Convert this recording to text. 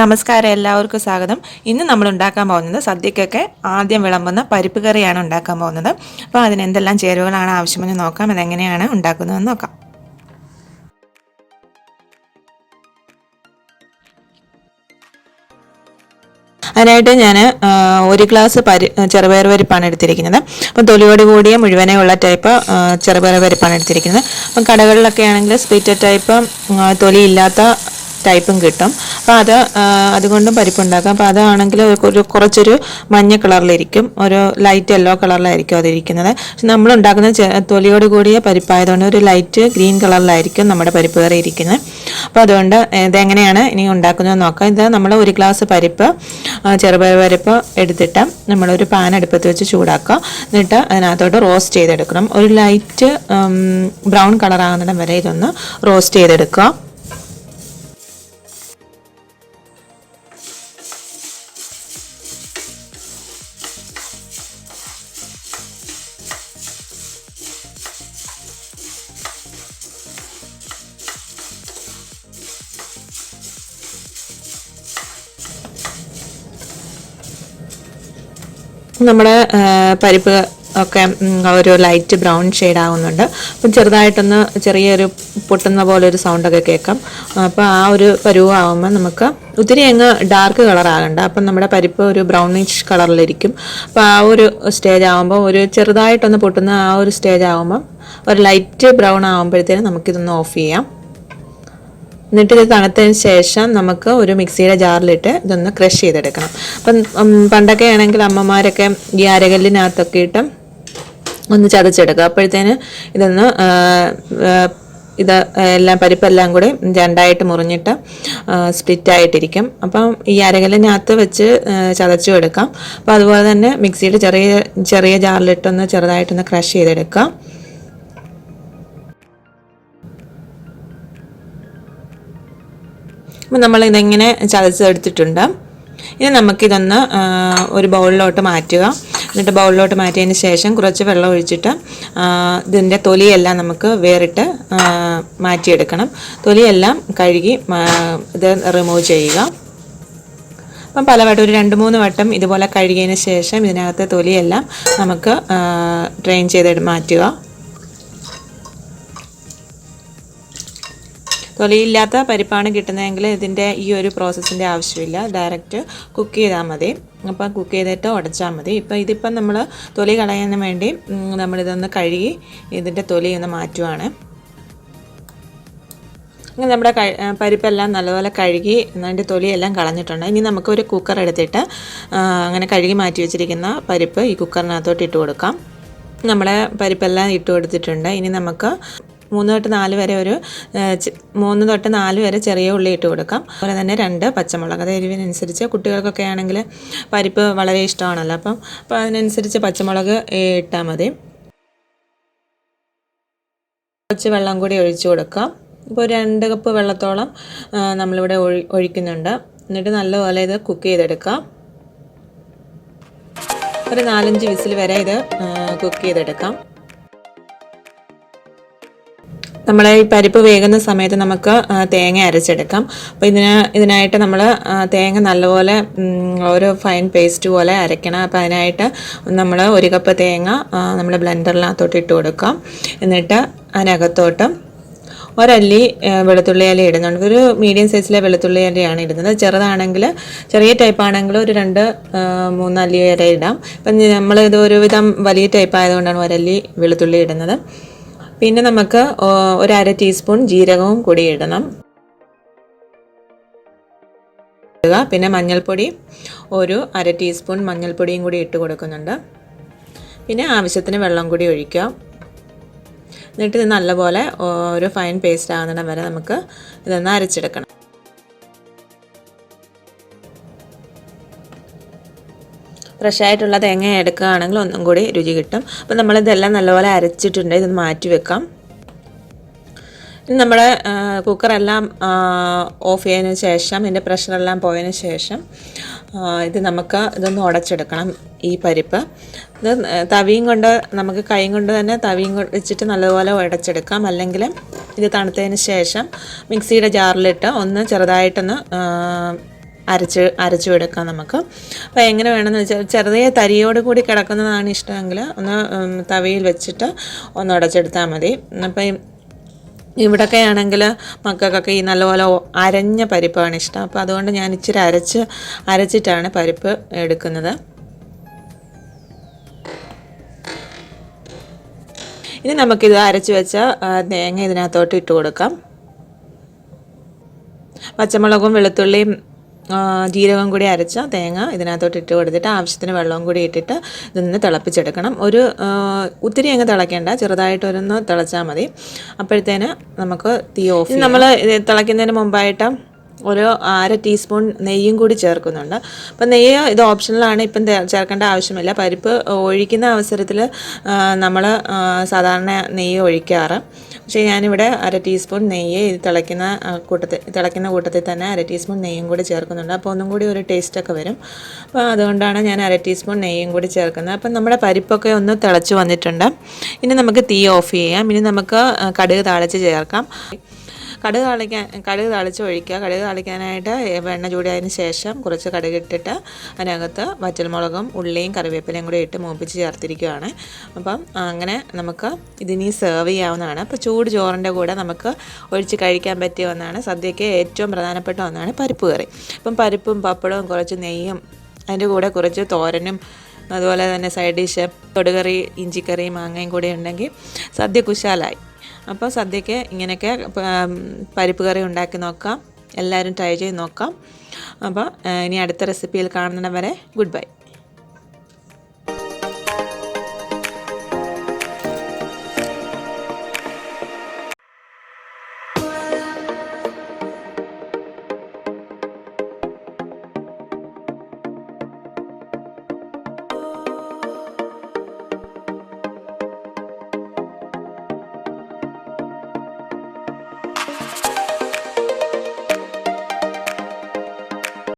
നമസ്കാരം, എല്ലാവർക്കും സ്വാഗതം. ഇന്ന് നമ്മൾ ഉണ്ടാക്കാൻ പോകുന്നത് സദ്യക്കൊക്കെ ആദ്യം വിളമ്പുന്ന പരിപ്പ് കറിയാണ് ഉണ്ടാക്കാൻ പോകുന്നത്. അപ്പോൾ അതിന് എന്തെല്ലാം ചേരുവകളാണ് ആവശ്യമെന്ന് നോക്കാം. അതെങ്ങനെയാണ് ഉണ്ടാക്കുന്നതെന്ന് നോക്കാം. അതിനായിട്ട് ഞാൻ 1 ഗ്ലാസ് ചെറുപയർ പരിപ്പാണ് എടുത്തിരിക്കുന്നത്. അപ്പം തൊലിയോട് കൂടിയ മുഴുവനെയുള്ള ടൈപ്പ് ചെറുപയർ പരിപ്പാണ് എടുത്തിരിക്കുന്നത്. അപ്പം കടകളിലൊക്കെ ആണെങ്കിൽ സ്പ്ലിറ്റഡ് ടൈപ്പ് തൊലിയില്ലാത്ത ടൈപ്പും കിട്ടും. അപ്പോൾ അതുകൊണ്ടും പരിപ്പുണ്ടാക്കാം. അപ്പോൾ അതാണെങ്കിൽ കുറച്ചൊരു മഞ്ഞ കളറിലിരിക്കും, ഒരു ലൈറ്റ് യെല്ലോ കളറിലായിരിക്കും അതിരിക്കുന്നത്. പക്ഷെ നമ്മൾ ഉണ്ടാക്കുന്നത് തൊലിയോട് കൂടിയ പരിപ്പായതുകൊണ്ട് ഒരു ലൈറ്റ് ഗ്രീൻ കളറിലായിരിക്കും നമ്മുടെ പരിപ്പ് കറി ഇരിക്കുന്നത്. അപ്പോൾ അതുകൊണ്ട് ഇതെങ്ങനെയാണ് ഇനി ഉണ്ടാക്കുന്നത് നോക്കാം. ഇത് നമ്മൾ 1 ഗ്ലാസ് പരിപ്പ് ചെറുപയർ പരിപ്പ് എടുത്തിട്ട് നമ്മളൊരു പാൻ അടുപ്പത്ത് വെച്ച് ചൂടാക്കുക. എന്നിട്ട് അതിനകത്തോട്ട് റോസ്റ്റ് ചെയ്തെടുക്കണം. ഒരു ലൈറ്റ് ബ്രൗൺ കളറാകുന്നിടം വരെ ഇതൊന്ന് റോസ്റ്റ് ചെയ്തെടുക്കുക. നമ്മുടെ പരിപ്പ് ഒക്കെ ഒരു ലൈറ്റ് ബ്രൗൺ ഷെയ്ഡ് ആകുന്നുണ്ട്. അപ്പം ചെറുതായിട്ടൊന്ന് ചെറിയൊരു പൊട്ടുന്ന പോലെ ഒരു സൗണ്ടൊക്കെ കേൾക്കാം. അപ്പോൾ ആ ഒരു പരുവാകുമ്പോൾ നമുക്ക് ഒത്തിരി അങ്ങ് ഡാർക്ക് കളറാകണ്ട. അപ്പം നമ്മുടെ പരിപ്പ് ഒരു ബ്രൗണിഷ് കളറിലിരിക്കും. അപ്പോൾ ആ ഒരു സ്റ്റേജ് ആകുമ്പോൾ, ഒരു ചെറുതായിട്ടൊന്ന് പൊട്ടുന്ന ആ ഒരു സ്റ്റേജ് ആകുമ്പം, ഒരു ലൈറ്റ് ബ്രൗൺ ആകുമ്പോഴത്തേനും നമുക്കിതൊന്ന് ഓഫ് ചെയ്യാം. എന്നിട്ട് ഇത് തണുത്തതിന് ശേഷം നമുക്ക് ഒരു മിക്സിയുടെ ജാറിലിട്ട് ഇതൊന്ന് ക്രഷ് ചെയ്തെടുക്കണം. അപ്പം പണ്ടൊക്കെ ആണെങ്കിൽ അമ്മമാരൊക്കെ ഈ അരകല്ലിനകത്തൊക്കെ ഇട്ട് ഒന്ന് ചതച്ചെടുക്കുക. അപ്പോഴത്തേന് ഇതൊന്ന് എല്ലാം പരിപ്പെല്ലാം കൂടി രണ്ടായിട്ട് മുറിഞ്ഞിട്ട് സ്പ്ലിറ്റായിട്ടിരിക്കും. അപ്പം ഈ അരകല്ലിനകത്ത് വെച്ച് ചതച്ചും എടുക്കാം. അപ്പോൾ അതുപോലെ തന്നെ മിക്സിയുടെ ചെറിയ ജാറിലിട്ടൊന്ന് ചെറുതായിട്ടൊന്ന് ക്രഷ് ചെയ്തെടുക്കാം. അപ്പം നമ്മളിതിങ്ങനെ ചതച്ചെടുത്തിട്ടുണ്ട്. ഇനി നമുക്കിതൊന്ന് ഒരു ബൗളിലോട്ട് മാറ്റുക. എന്നിട്ട് ബൗളിലോട്ട് മാറ്റിയതിന് ശേഷം കുറച്ച് വെള്ളം ഒഴിച്ചിട്ട് ഇതിൻ്റെ തൊലിയെല്ലാം നമുക്ക് വേറിട്ട് മാറ്റിയെടുക്കണം. തൊലിയെല്ലാം കഴുകി ഇത് റിമൂവ് ചെയ്യുക. അപ്പം പലവട്ടം ഒരു 2-3 വട്ടം ഇതുപോലെ കഴുകിയതിന് ശേഷം ഇതിനകത്തെ തൊലിയെല്ലാം നമുക്ക് ഡ്രെയിൻ ചെയ്ത് മാറ്റുക. തൊലിയില്ലാത്ത പരിപ്പാണ് കിട്ടുന്നതെങ്കിൽ ഇതിൻ്റെ ഈ ഒരു പ്രോസസ്സിൻ്റെ ആവശ്യമില്ല, ഡയറക്റ്റ് കുക്ക് ചെയ്താൽ മതി. അപ്പം കുക്ക് ചെയ്തിട്ട് ഉടച്ചാൽ മതി. ഇതിപ്പം നമ്മൾ തൊലി കളയാൻ വേണ്ടി നമ്മളിതൊന്ന് കഴുകി ഇതിൻ്റെ തൊലി ഒന്ന് മാറ്റുവാണ്. അങ്ങനെ നമ്മുടെ പരിപ്പെല്ലാം നല്ലപോലെ കഴുകി അതിൻ്റെ തൊലിയെല്ലാം കളഞ്ഞിട്ടുണ്ട്. ഇനി നമുക്കൊരു കുക്കർ എടുത്തിട്ട് അങ്ങനെ കഴുകി മാറ്റി വെച്ചിരിക്കുന്ന പരിപ്പ് ഈ കുക്കറിനകത്തോട്ട് ഇട്ട് കൊടുക്കാം. നമ്മുടെ പരിപ്പെല്ലാം ഇട്ട് കൊടുത്തിട്ടുണ്ട്. ഇനി നമുക്ക് 3 തൊട്ട് 4 വരെ ചെറിയ ഉള്ളി ഇട്ട് കൊടുക്കാം. അതുപോലെ തന്നെ 2 പച്ചമുളക്, അത് എരിവിനനുസരിച്ച്. കുട്ടികൾക്കൊക്കെ ആണെങ്കിൽ പരിപ്പ് വളരെ ഇഷ്ടമാണല്ലോ, അപ്പം അതിനനുസരിച്ച് പച്ചമുളക് ഇട്ടാൽ മതി. കുറച്ച് വെള്ളം കൂടി ഒഴിച്ചു കൊടുക്കാം. ഇപ്പോൾ 2 കപ്പ് വെള്ളത്തോളം നമ്മളിവിടെ ഒഴിക്കുന്നുണ്ട്. എന്നിട്ട് നല്ലപോലെ ഇത് കുക്ക് ചെയ്തെടുക്കാം. ഒരു 4-5 വിസിൽ വരെ ഇത് കുക്ക് ചെയ്തെടുക്കാം. നമ്മൾ ഈ പരിപ്പ് വേകുന്ന സമയത്ത് നമുക്ക് തേങ്ങ അരച്ചെടുക്കാം. അപ്പോൾ ഇതിനായിട്ട് നമ്മൾ തേങ്ങ നല്ലപോലെ ഒരു ഫൈൻ പേസ്റ്റ് പോലെ അരയ്ക്കണം. അപ്പോൾ അതിനായിട്ട് നമ്മൾ 1 കപ്പ് തേങ്ങ നമ്മൾ ബ്ലെൻഡറിനകത്തോട്ട് ഇട്ട് കൊടുക്കാം. എന്നിട്ട് അതിനകത്തോട്ട് ഒരല്ലി വെളുത്തുള്ളി ഇല ഇടുന്നുണ്ട്. ഒരു മീഡിയം സൈസിലെ വെളുത്തുള്ളി ഇലയാണ് ഇടുന്നത്. ചെറുതാണെങ്കിൽ, ചെറിയ ടൈപ്പാണെങ്കിൽ ഒരു 2-3 അല്ലി വരെ ഇടാം. അപ്പം നമ്മളിത് ഒരുവിധം വലിയ ടൈപ്പ് ആയതുകൊണ്ടാണ് ഒരല്ലി വെളുത്തുള്ളി ഇടുന്നത്. പിന്നെ നമുക്ക് 1/2 ടീസ്പൂൺ ജീരകവും കൂടി ഇടണം. പിന്നെ മഞ്ഞൾപ്പൊടി, 1/2 ടീസ്പൂൺ മഞ്ഞൾപ്പൊടിയും കൂടി ഇട്ട് കൊടുക്കുന്നുണ്ട്. പിന്നെ ആവശ്യത്തിന് വെള്ളം കൂടി ഒഴിക്കുക. എന്നിട്ട് ഇത് നല്ലപോലെ ഒരു ഫൈൻ പേസ്റ്റ് ആകുന്നിടം വരെ നമുക്ക് ഇതൊന്ന് അരച്ചെടുക്കണം. ഫ്രഷായിട്ടുള്ള തേങ്ങ എടുക്കുകയാണെങ്കിൽ ഒന്നും കൂടി രുചി കിട്ടും. അപ്പോൾ നമ്മളിതെല്ലാം നല്ലപോലെ അരച്ചിട്ടുണ്ട്. ഇതൊന്ന് മാറ്റി വെക്കാം. ഇനി നമ്മുടെ കുക്കറെല്ലാം ഓഫ് ചെയ്തതിന് ശേഷം, ഇതിൻ്റെ പ്രഷറെല്ലാം പോയതിന് ശേഷം ഇതൊന്ന് ഉടച്ചെടുക്കണം. ഈ പരിപ്പ് ഇത് തവിയും കൊണ്ട്, നമുക്ക് കൈ കൊണ്ട് തന്നെ തവിയും വെച്ചിട്ട് നല്ലപോലെ ഉടച്ചെടുക്കാം. അല്ലെങ്കിൽ ഇത് തണുത്തതിന് ശേഷം മിക്സിയുടെ ജാറിലിട്ട് ഒന്ന് ചെറുതായിട്ടൊന്ന് അരച്ചു എടുക്കാം നമുക്ക്. അപ്പോൾ എങ്ങനെ വേണമെന്ന് വെച്ചാൽ ചെറിയ തരിയോട് കൂടി കിടക്കുന്നതാണ് ഇഷ്ടമെങ്കിൽ ഒന്ന് തവിയിൽ വെച്ചിട്ട് ഒന്ന് ഉടച്ചെടുത്താൽ മതി. അപ്പം ഇവിടെയൊക്കെ ആണെങ്കിൽ മക്കൾക്കൊക്കെ ഈ നല്ലപോലെ അരഞ്ഞ പരിപ്പാണ് ഇഷ്ടം. അപ്പോൾ അതുകൊണ്ട് ഞാൻ ഇച്ചിരി അരച്ചിട്ടാണ് പരിപ്പ് എടുക്കുന്നത്. ഇനി നമുക്കിത് അരച്ച് വെച്ച തേങ്ങ ഇതിനകത്തോട്ട് ഇട്ട് കൊടുക്കാം. പച്ചമുളകും വെളുത്തുള്ളിയും ജീരകം കൂടി അരച്ച തേങ്ങ ഇതിനകത്തോട്ട് ഇട്ട് കൊടുത്തിട്ട് ആവശ്യത്തിന് വെള്ളവും കൂടി ഇട്ടിട്ട് ഇതൊന്ന് തിളപ്പിച്ചെടുക്കണം. ഒത്തിരി അങ്ങ് തിളയ്ക്കേണ്ട, ചെറുതായിട്ടൊന്ന് തിളച്ചാൽ മതി. അപ്പോഴത്തേന് നമുക്ക് തീ ഓഫ്. നമ്മൾ തിളയ്ക്കുന്നതിന് മുമ്പായിട്ട് ഒരു 1/2 ടീസ്പൂൺ നെയ്യും കൂടി ചേർക്കുന്നുണ്ട്. അപ്പം നെയ്യ് ഇത് ഓപ്ഷണലാണ്, ഇപ്പം ചേർക്കേണ്ട ആവശ്യമില്ല. പരിപ്പ് ഒഴിക്കുന്ന അവസരത്തിൽ നമ്മൾ സാധാരണ നെയ്യ് ഒഴിക്കാറ്. പക്ഷേ ഞാനിവിടെ 1/2 ടീസ്പൂൺ നെയ്യ് തിളയ്ക്കുന്ന കൂട്ടത്തിൽ തന്നെ 1/2 ടീസ്പൂൺ നെയ്യും കൂടി ചേർക്കുന്നുണ്ട്. അപ്പോൾ ഒന്നും കൂടി ഒരു ടേസ്റ്റൊക്കെ വരും. അപ്പോൾ അതുകൊണ്ടാണ് ഞാൻ 1/2 ടീസ്പൂൺ നെയ്യും കൂടി ചേർക്കുന്നത്. അപ്പം നമ്മുടെ പരിപ്പൊക്കെ ഒന്ന് തിളച്ച് വന്നിട്ടുണ്ട്. ഇനി നമുക്ക് തീ ഓഫ് ചെയ്യാം. ഇനി നമുക്ക് കടുക് താളിച്ച് ചേർക്കാം. കടുക് താളിച്ച് ഒഴിക്കുക. കടുക് താളിക്കാനായിട്ട് എണ്ണ ചൂടായതിന് ശേഷം കുറച്ച് കടുക് ഇട്ടിട്ട് അതിനകത്ത് വറ്റൽമുളകും ഉള്ളിയും കറിവേപ്പിലയും കൂടി ഇട്ട് മൂപ്പിച്ച് ചേർത്തിരിക്കുകയാണ്. അപ്പം അങ്ങനെ നമുക്ക് ഇതിനി സെർവ് ചെയ്യാവുന്നതാണ്. അപ്പോൾ ചൂട് ചോറിൻ്റെ കൂടെ നമുക്ക് ഒഴിച്ച് കഴിക്കാൻ പറ്റിയ ഒന്നാണ്. സദ്യയ്ക്ക് ഏറ്റവും പ്രധാനപ്പെട്ട ഒന്നാണ് പരിപ്പ് കറി. അപ്പം പരിപ്പും പപ്പടവും കുറച്ച് നെയ്യും അതിൻ്റെ കൂടെ കുറച്ച് തോരനും അതുപോലെ തന്നെ സൈഡ് ഡിഷ് തൊടുകറി, ഇഞ്ചിക്കറി, മാങ്ങയും കൂടി ഉണ്ടെങ്കിൽ സദ്യ കുശാലായി. അപ്പോൾ സദ്യയ്ക്ക് ഇങ്ങനെയൊക്കെ പരിപ്പ് കറി ഉണ്ടാക്കി നോക്കാം. എല്ലാവരും ട്രൈ ചെയ്ത് നോക്കാം. അപ്പോൾ ഇനി അടുത്ത റെസിപ്പിയിൽ കാണുന്നിടം വരെ ഗുഡ് ബൈ.